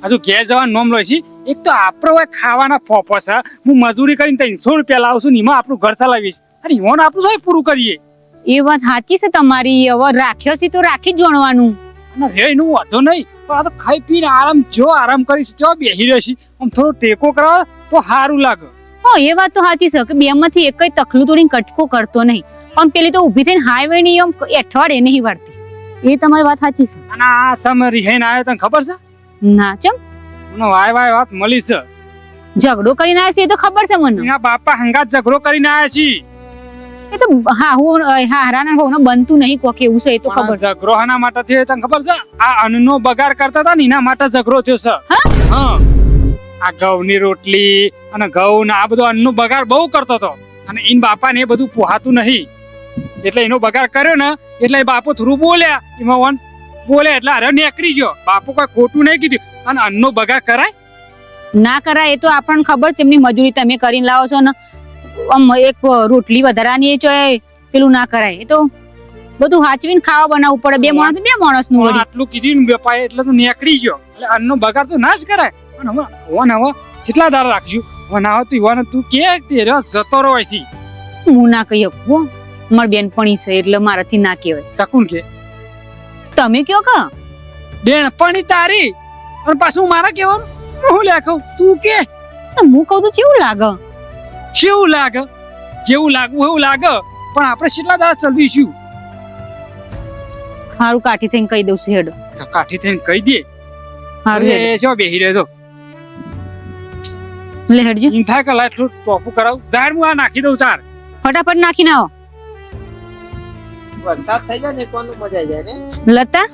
હજુ ઘેર જવાનું નોમ લો છે. એક તો આપણે હવે ખાવાના ફોફો છે. હું મજૂરી કરીને 300 રૂપિયા લાવું છું ને એમાં આપણું ઘર ચલાવીશ અને એમાં આપણું શું પૂરું કરીએ. એ વાત સાચી છે તમારી. હવે રાખ્યો છે તો રાખી જ જોણવાનું. અને રે એનું વાંધો નહીં, પણ આ તો ખાઈ પીને આરામ કરીશ જો બેસી રહેશે. આમ થોડો ટેકો કરાવો તો સારું લાગે. હા એ વાત તો સાચી છે કે બે માંથી એક તકલું તોડીને કટકો કરતો નહીં, પણ પેલી તો ઊભી થઈને હાઈવે ની આમ અઠવાડિયે નહીં વાળતી. એ તમારી વાત સાચી છે. અને આ સમય રિહાઈને આવ્યો તને ખબર છે? ના ચમ મને વાય વાત મળી છે. ઝઘડો કરીને આવ્યા છે એ તો ખબર છે મને. એના બાપા હંગાત ઝઘડો કરીને આવ્યા છીએ. એ તો હા હું હારાના હોનો બનતું નહીં કોક એવું છે એ તો ખબર છે. ઝઘડો આના માટે થયો તને ખબર છે? આ અન્નનો બગાડ કરતા હતા ને એના માટે ઝઘડો થયો છે. હા આ ઘઉંની રોટલી અને ઘઉં ને આ બધો અન્નનો બગાડ બહુ કરતો હતો અને એન બાપાને એ બધું પોહાતું નહીં એટલે એનો બગાડ કર્યો ને એટલે એ બાપો થોડું બોલ્યા એમાં બોલ્યા એટલે અરે નીકળી ગયો. બાપુ કોઈ ખોટું નહીં કીધું. અને અન્નનો બગાડ કરાય ના કરાય એ તો આપણને ખબર છે. એમની મજૂરી તમે કરીને લાવો છો ને આમ એક રોટલી વધારાની એ ચોય પેલું ના કરાય. એ તો બધું હાચવીને ખાવા બનાવવું પડે. બે માણસ નું વળી. આટલું કીધું ને બાપાએ એટલે તો નીકળી ગયો. એટલે અન્નનો બગાડ તો ના જ કરાય. અને હવે જેટલા દાડા રાખજો તું કે તે જતો રહો અહીંથી. હું ના કહી શકું. મારી બેનપણી છે એટલે મારાથી ના કહેવાય. તકુન કે તમે કયો કે બેનપણી તારી અને પાછું મારા કહેવાનું હું લે કહું તું કે હું કહું તો કેવું લાગે? કેવું લાગે? જેવું લાગવું એવું લાગે, પણ આપણે કેટલા દાડા ચલવીશું. હારું કાઠી થઈને કહી દઉં છું હેડ. તો કાઠી થઈને કહી દે. હારું હેડ. જો બેહી રહેજો લે હેડજો. એમ થાય કે લાઈટ ટોપું કરાવું. ઝાડ હું આ નાખી દઉં ચાર. ફટાફટ નાખી નાઓ. વરસાદ થઈ જાય ને કોનું મજા આવી જાય ને. લતા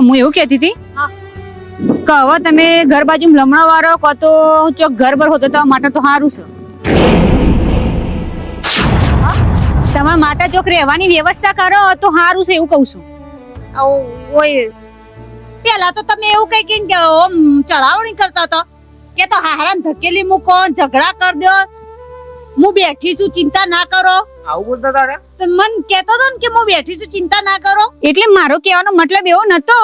હું એવું કહેતી હતી કે હવે તમે ઘર બાજુ લમણા વાળો કો તો ચોક ઘર બર હોતો તો માટે તો સારું છે. તમારા માટે ચોક રહેવાની વ્યવસ્થા કરો તો સારું છે એવું કહું છું. ઓય પેલા તો તમે એવું કઈ કે ઓમ ચડાવણી કરતા હતા કે તો હારાન ધકેલી મૂકો ઝઘડા કર દો. હું બેઠી છું ચિંતા ના કરો. આવું બોલતા તારે મન કેતો તો ને કે હું બેઠી છું ચિંતા ના કરો. એટલે મારો કહેવાનો મતલબ એવો નતો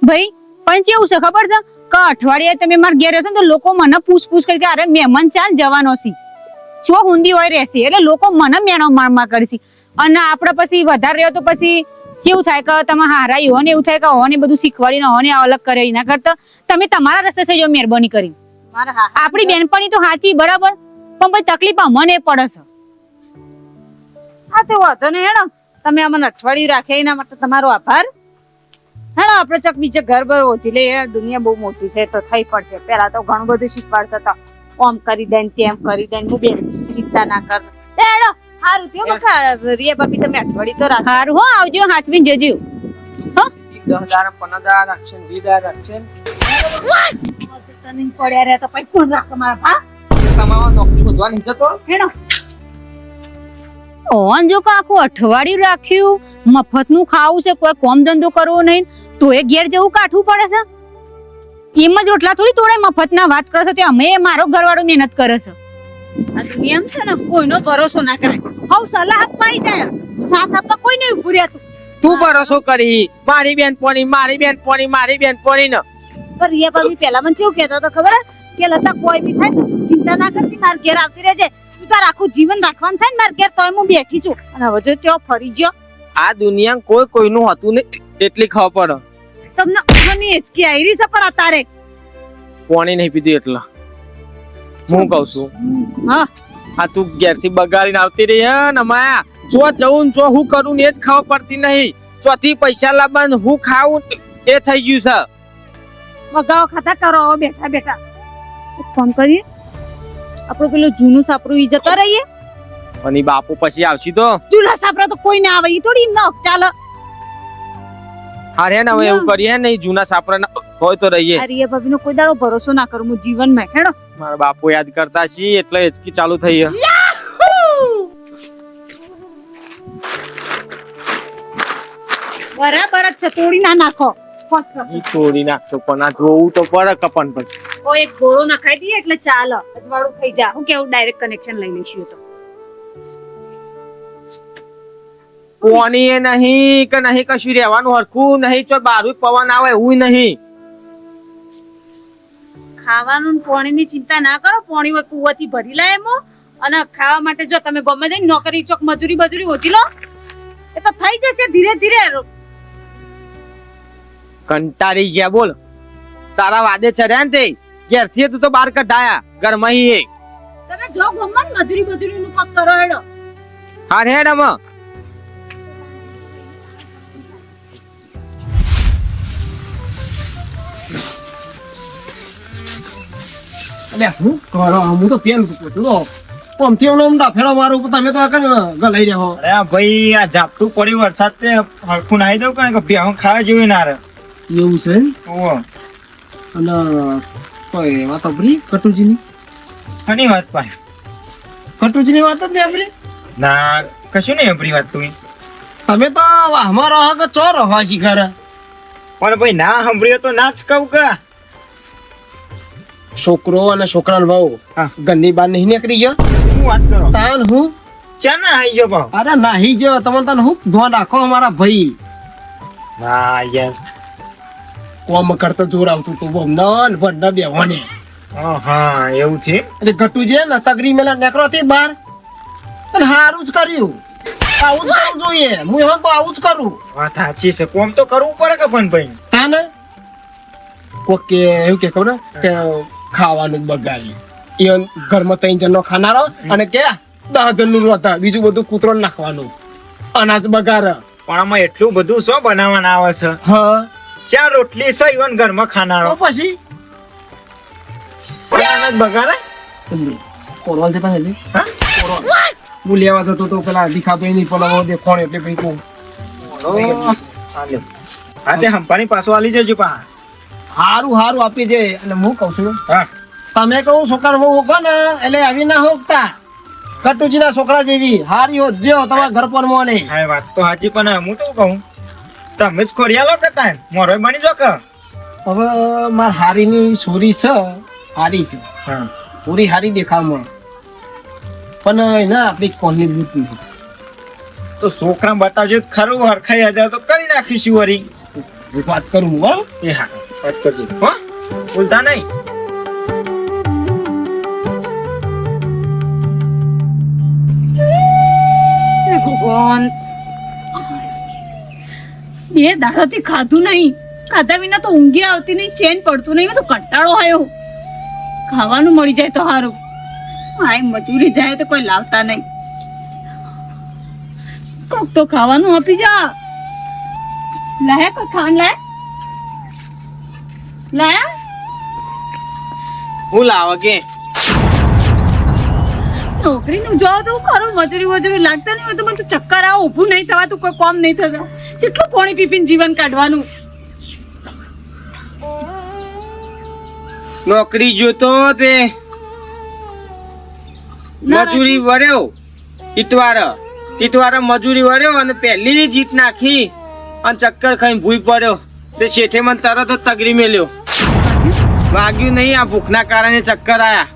ભાઈ. પણ કેવું છે ખબર છે કે અઠવાડિયે તમે મારા ઘેર રહેશો ને તો લોકો મને પૂછ કરી કે અરે મહેમાન ચાલ જવાનો છે છો હુંદી હોય રહેશે એટલે લોકો મને મેણો મારમા કરશે. અને આપણે પછી વધારે રહ્યો તો પછી કેવું થાય કે તમે હારાઈ હો ને એવું થાય કે હોને બધું શીખવાડીને હોને અલગ કરે. એના કરતા તમે તમારા રસ્તે થઈ જાઓ મહેરબાની કરી. આપણી બેનપણી તો સાચી બરાબર, પણ પછી તકલીફ મને પડે છે. હા તો વાંધો નહીં હેડો. તમે અમને અઠવાડિયું રાખ્યા એના માટે તમારો આભાર. હેડો આપણે ચોક બીજે ઘર બર હોતી લે. દુનિયા બહુ મોટી છે તો થઈ પડશે. પેલા તો ઘણું બધું શીખવાડતા હતા. ઓમ કરી દે તેમ કરી દે. હું બેઠી ચિંતા ના કર. હેડો હારું થયું બકા રિયા ભાભી તમે અઠવાડિયું તો રાખ. હારું હો આવજો હાચવીને જજો. 10,000 15,000 રાખશે 20,000 રાખશે પડ્યા રહે તો પછી કોણ રાખે મારા ભા? તમારો નોકરી શોધવાની છે તો હેડો. ઓન જો કે આખું અઠવાડિયું રાખ્યું મફતનું ખાવું છે કોઈ કોમ ધંધો કરવો નહીં તો એ ઘેર જવું કાઠવું પડે છે. એમ જ રોટલા થોડી તોડે મફતના વાત કરે છે તે અમે મારો ઘરવાળો મહેનત કરે છે. આ દુનિયામાં છે ને કોઈનો ભરોસો ના કરાય. હવ સલાહ આપવા આવી જાય સાથ આપવા કોઈ નહીં ઉભું રહેતું. તું ભરોસો કરી મારી બેનપણી ને પણ રિયા ભાભી પહેલા મને કેવું કહેતો તો ખબર કે લતા કોઈ બી થાય તો ચિંતા ના કરતી માર ઘેર આવતી રહેજે. તું તાર આખું જીવન રાખવાનું થાય ને માર ઘેર તોય હું બેઠી છું. અને હવે જો ચો ફરી ગયો આ દુનિયા કોઈ કોઈનું હતું નહીં એટલી ખબર પડે. તમને અહની હિચકી આયરી છે પણ અતારે પાણી નહીં પીધું એટલે હું કઉ છું હા આ તું ઘેરથી બગાડીને આવતી રહી હે ને માયા જો જવું ને જો હું કરું ને એ જ ખાવા પડતી નહીં ચોથી પૈસા લાવવાનું હું ખાવું એ થઈ ગયું છે મગાઓ ખાતા કરો હવે બેઠા બેઠા એક કામ કરીએ આપણું પેલું જૂનું સાપરું ઈ જતા રહીએ અને ઈ બાપુ પછી આવશે તો જૂના સાપરા તો કોઈ ના આવે ઈ થોડી ન ચાલે હારે ને હવે એવું કરીએ ને ઈ જૂના સાપરા હોય તો રહીએ અરે ભાભી નો કોઈ દાડો ભરોસો ના કરું હું જીવનમાં હેડો મારા બાપુ યાદ કરતા છીએ એટલે હિચકી ચાલુ થઈ છે બરાબર જ છે તોડી ના નાખો ઈ તોડી નાખતો પણ આ જોવું તો પડે કપન પછી ઓ એક ગોળો નખાઈ દઈએ એટલે ચાલે અજવાળું થઈ જા હું કેવું ડાયરેક્ટ કનેક્શન લઈ લઈશું તો કોની એ નહીં કે નહીં કશું રહેવાનું હરખું નહીં ચો બારું પવન આવે એવું નહીં ખાવાનું પાણીની ચિંતા ના કરો પાણી કુવાથી ભરી લે એમ અને ખાવા માટે જો તમે ગમે જઈને નોકરી ચોક મજૂરી ઓછી લો એ તો થઈ જશે ધીરે ધીરે કંટાળી ગયા બોલ તારા વાદે ચર્યા ને તે ઘેરથી તું તો બહાર કઢાયા ઘરમાં એ તમે જો ગમન મજૂરી નું કામ કરો હેડો હાર હેડ અમે અલ્યા શું કરો હું તો પેન પૂછું તો પમથી ઓમડા ફેરો મારું તમે તો આગળ ગલાઈ રહ્યો અરે આ ભાઈ આ ઝાપટું પડ્યું વરસાદ તે હરખું નાહી દઉં કે ભેહું ખાવા જેવું ના રહે એવું છે ઓહો અને કોઈ વાત આપણી કટુજીની ઘણી વાત પાય કટુજીની વાત જ નહીં આપણી ના કશું નહીં આપણી વાત તું તમે તો અમારો હક ચોર હો શિખર પણ ભાઈ ના સાંભળ્યો તો ના જ કહું કે છોકરો અને છોકરાનો બહુ હા. ઘરની બહાર નહીં નીકળી ગયો શું વાત કરો તાન હું ચા ના આવી ગયો ભાવ અરે નાહી ગયો તમે તને હું ધોન રાખો અમારા ભાઈ ના યાર કોમ કરતો જોર આવતું તું બહુ નન ભંડા બેવાને હા એવું છે એટલે ગટુ છે ને તગડી મેલા નીકળો તે બહાર અને હારું જ કર્યું આવું જ કરવું જોઈએ હું એમાં તો આવું જ કરું વાત સાચી છે કોમ તો કરવું પડે કે પણ ભાઈ તાને કોકે એવું કે કહું ને કે ખાવાનું જ બગાડી એ ઘરમાં 3 જણનો ખાનારો અને કે 10 જણનું રોતા બીજું બધું કૂતરો નાખવાનું અનાજ બગાડ પણ આમાં એટલું બધું શું બનાવવાના આવે છે હા ચાર રોટલી છે ઈવન ઘરમાં ખાનારો તો પછી અનાજ બગાડે કોરવાલ જતા હેલી હા હું લેવા જતો તો પેલા ભીખાભાઈ ની પેલા દેખોણ એટલે ભાઈ કહું હા તે હંપાની પાછો આલી જજો પા હારું હારું આપી દે અને હું કઉ છું હા તમે કહું છોકરા બહુ હોકો ને એટલે આવી ના હોકતા કટુજી ના છોકરા જેવી હારી હોજો તમારા ઘર પર મોને હા વાત તો સાચી પણ હું તો કહું તમે જ ખોડિયાલો કે તાન મોરો બની જો કે હવે માર હારીની છોરી છે હારી છે હા પૂરી હારી દેખાવમાં પણ એના આપણી કોની બૂટ નથી તો છોકરા બતાવજો તો ખરું હરખાઈ હજાર તો કરી નાખીશું વરી હું વાત કરું હો એ હા વાત કરજો હો ભૂલતા નહીં ભગવાન બે દાડાથી ખાધું નહીં ખાધા વિના તો ઊંઘી આવતી નહીં ચેન પડતું નહીં મેં તો કંટાળો આવ્યો ખાવાનું મળી જાય તો સારું આય મજૂરી જાય તો કોઈ લાવતા નહીં કોક તો ખાવાનું આપી જા લાયા કોઈ ખાવાનું લાયા હું લાવ કે નોકરીનું જોવો તો ખરું મજૂરી લાગતા નહીં હોય તો મને તો ચક્કર આવે ઊભું નહીં થવાતું કોઈ કામ નહીં થતું કેટલું પાણી પીપીને જીવન કાઢવાનું નોકરી જોતો તે મજૂરી વર્યો ઈટવાર મજૂરી વર્યો અને પહેલી જીત નાખી અને ચક્કર ખાઈને ભૂઈ પડ્યો તે શેઠે મને તરત જ તગરી મેલ્યો વાગ્યું નહીં આ ભૂખના કારણે ચક્કર આયા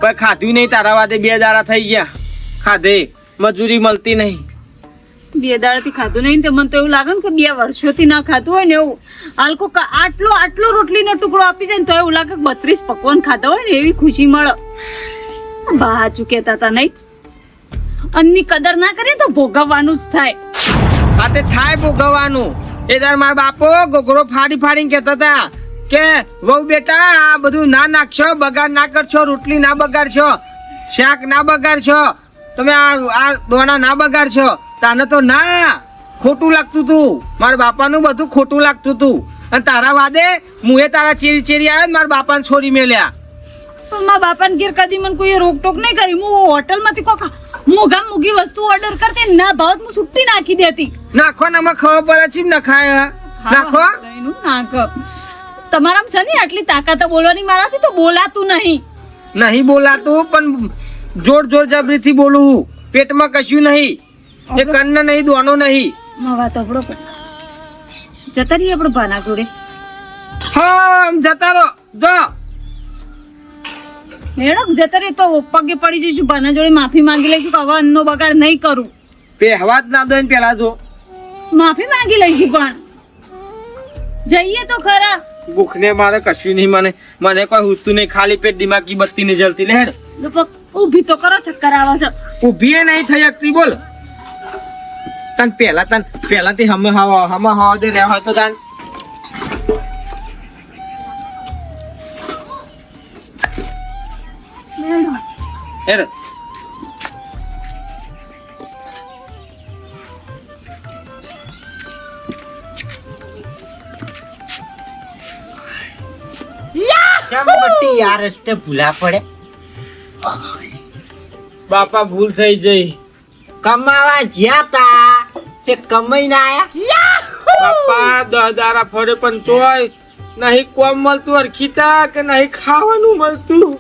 કોઈ ખાધું નહીં તારા વાદે 2 દાડા થઈ ગયા ખાધે મજૂરી મળતી નહીં 2 દાડાથી ખાધું નહીં તો મને તો એવું લાગે ને કે 2 વર્ષોથી ના ખાધું હોય ને એવું આલકો આટલો રોટલીનો ટુકડો આપી જાય ને તો એવું લાગે કે 32 પકવાન ખાધા હોય ને એવી ખુશી મળે બા ચૂકેતા હતા નહીં અન્નની કદર ના કરીએ તો ભોગવવાનું જ થાય આ તે થાય ભોગવવાનું એ તાર મારા બાપો ગોગરો ફાડીને કહેતા હતા કે વહુ બેટા આ બધું ના નાખશો, બગાડ ના કરશો, રોટલી ના બગાડશો, શાક ના બગાડશો, તમે આ દોણા ના બગાડશો. તાને તો ના ખોટું લાગતું તું, મારા બાપાનું બધું ખોટું લાગતું તું. અને તારા વાદે મુએ તારા ચેરી ચેરી આવ્યો ને મારા બાપાને છોડી મેલ્યા. પણ મારા બાપાને ઘેર કદી મને કોઈ રોકટોક નહીં કરી. હું હોટલમાંથી કોક મોઘા મોઘી વસ્તુ ઓર્ડર કરતી ના ભાવ હું સુટ્ટી નાખી દેતી. નાખો ને આમાં ખબર પડે છે ને નખાય નાખો. લઈનું નાખ. તમારામાં છે ને આટલી તાકાત બોલવાની, મારાથી તો બોલાતું નહીં. નહીં બોલાતું પણ જોર જોર જબરીથી બોલું. પેટમાં કશું નહીં, એ કન્ન નહીં, દોનો નહીં. માવા તો આપણો પણ જતા રહીએ આપણે ભાના જોડે. હા જતા રહો જો. મેડમ જતા રહીએ તો પગે પડી જઈશું, ભાના જોડે માફી માંગી લઈશું કે હવે અન્નનો બગાડ નહીં કરું. પહેવા જ ના દો ને પેલા જો. માફી માંગી લઈશું પણ જઈએ તો ખરા. ભૂખને મારે કશું નહીં, મને કોઈ હુસતું નહીં, ખાલી પેટ દિમાગી બત્તી ને જલતી લે. ઊભી તો કરો, ચક્કર આવે છે. ઊભી નહીં થઈ શકતી બોલ. તન પહેલાથી હમે હવા દે રહ્યા હોય તો તાન હેર ચમપટી યાર રસ્તે ભૂલા પડે. બાપા ભૂલ થઈ જઈ. કમાવા જ્યાં તા તે કમાઈ ના આયા. બાપા દારા ફરે પણ ચોય નહીં કોમ મળતું અરખીતા કે નહીં ખાવાનું મળતું.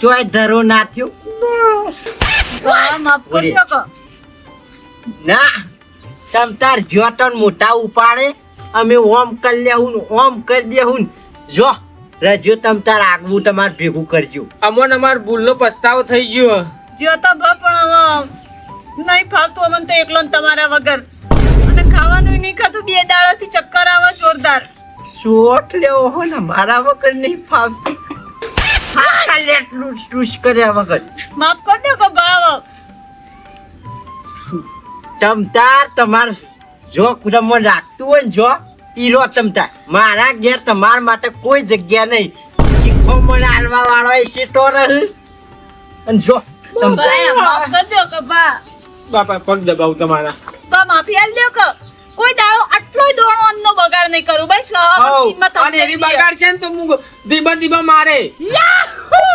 ચોય ધરો ના થયો માફ કરજો કે ના. સમતાર જ્યોતન મોટા ઉપાડે અમે ઓમ કરી લેવું, ઓમ કરી દેવું. જો રજો તમ તાર આગવું તમાર ભેગું કરજો. અમોન અમાર ભૂલનો પસ્તાવો થઈ ગયો. જો તો ભ પણ હવે નહીં ફાવતું અમને તો એકલો ને તમારા વગર. અને ખાવાનું નહીં ખાતું, 2 દાડાથી ચક્કર આવે જોરદાર. શોટ લેવો હો ને મારા વગર નહીં ફાવતું. હા કાલે એટલું ટૂસ કર્યા વગર. માફ કર દો કે ભાવ. તમતાર તમાર જો કુદમમાં રાખતું હોય ને જો ઈરો તમતાર મારા ઘેર તમાર માટે કોઈ જગ્યા નહીં. શીખો મને હાલવા વાળો એ સીટો રહે. અને જો ભાઈ માફ કર દો કે બા. બાપા પગ દબાવ તમારા. બા માફી આલ દો કે કોઈ દાડો આટલોય દોણો અન્નનો બગાડ નહીં કરું. બસ અને એની બગાડ છે ને તો હું દીબા મારે.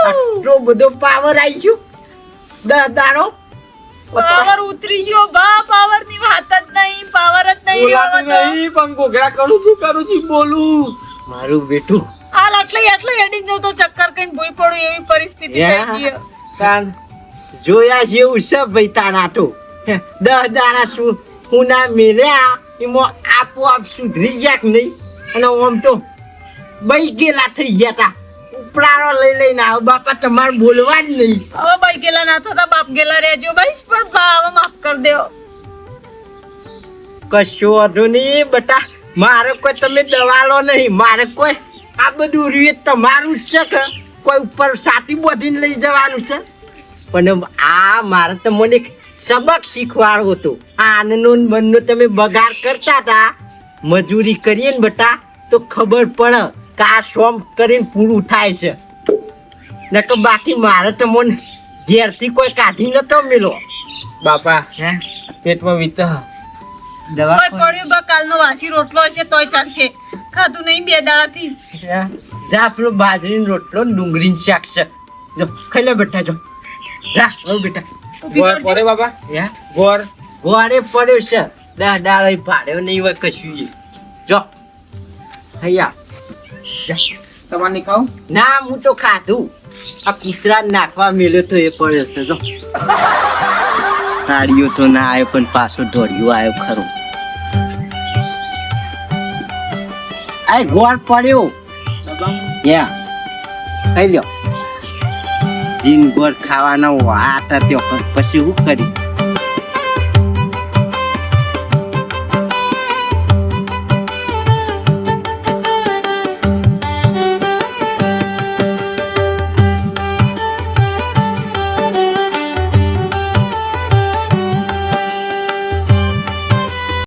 આટલો બધો પાવર આવી ગયો 10 દાડો. પાવર ઉતરી ગયો બા. પાવર ની વાત જ નહીં, પાવર જ નહીં રહ્યો હવે તો. નહીં પણ ઘોઘરા કરું છું બોલું. મારું બેટું હાલ આટલે હેડી જવું તો ચક્કર કઈ ભૂઈ પડું એવી પરિસ્થિતિ થઈ ગઈ. કાન જોયા જેવું છે ભાઈ તાના તો 10 દાડા હું ના મેલ્યા એમાં આપોઆપ સુધરી જાય કે નહીં. અને આમ તો બઈ ગયેલા થઈ ગયા તા. ઉપરાળો લઈને આવ બાપા તમારે બોલવા જ નહીં. હવે ભાઈ ગેલા ના થતા બાપ ગેલા રહેજો. બસ પણ બા હવે માફ કર દો. કશો વાંધો નહીં બેટા. મારે કોઈ તમે દવાલો નહીં. મારે કોઈ આ બધું રીત તમારું જ છે કે કોઈ ઉપર સાટી બોધીને લઈ જવાનું છે. પણ આ મારે તો મને એક સબક શીખવાડવો હતો. આનનો બંનો તમે બગાડ કરતા હતા. મજૂરી કરીએ ને બેટા તો ખબર પડે કે આ શોમ કરીને પૂરું થાય છે. ને તો બાકી મારે તો મને ઘેરથી કોઈ કાઢી નતો મેલો. બાપા હે પેટમાં વીતા દવા કોઈ પડ્યું બા. કાલનો વાસી રોટલો હશે તોય ચાલશે. ખાધું નહીં 2 દાડાથી. જા પેલો બાજરીનો રોટલો ને ડુંગળીનું શાક છે. જો ખાઈ લે બેટા. જો જા ઓ બેટા. ગોળ પડે બાપા. હે ગોળ ગોળે પડ્યો છે. દાડો પાડ્યો નહીં હોય કશું. જો હૈયા તમારે નહીં ખાવું. ના હું તો ખાધું. આ કૂતરા નાખવા મેલ્યો તો એ પડ્યો છે. જો તાળીઓ તો ના આવ્યો પણ પાછો દોડ્યો આવ્યો ખરો. આ ગોળ પડ્યો. યા ખાઈ લ્યો. જીન ગોળ ખાવાનો વાત હતી પછી શું કરી.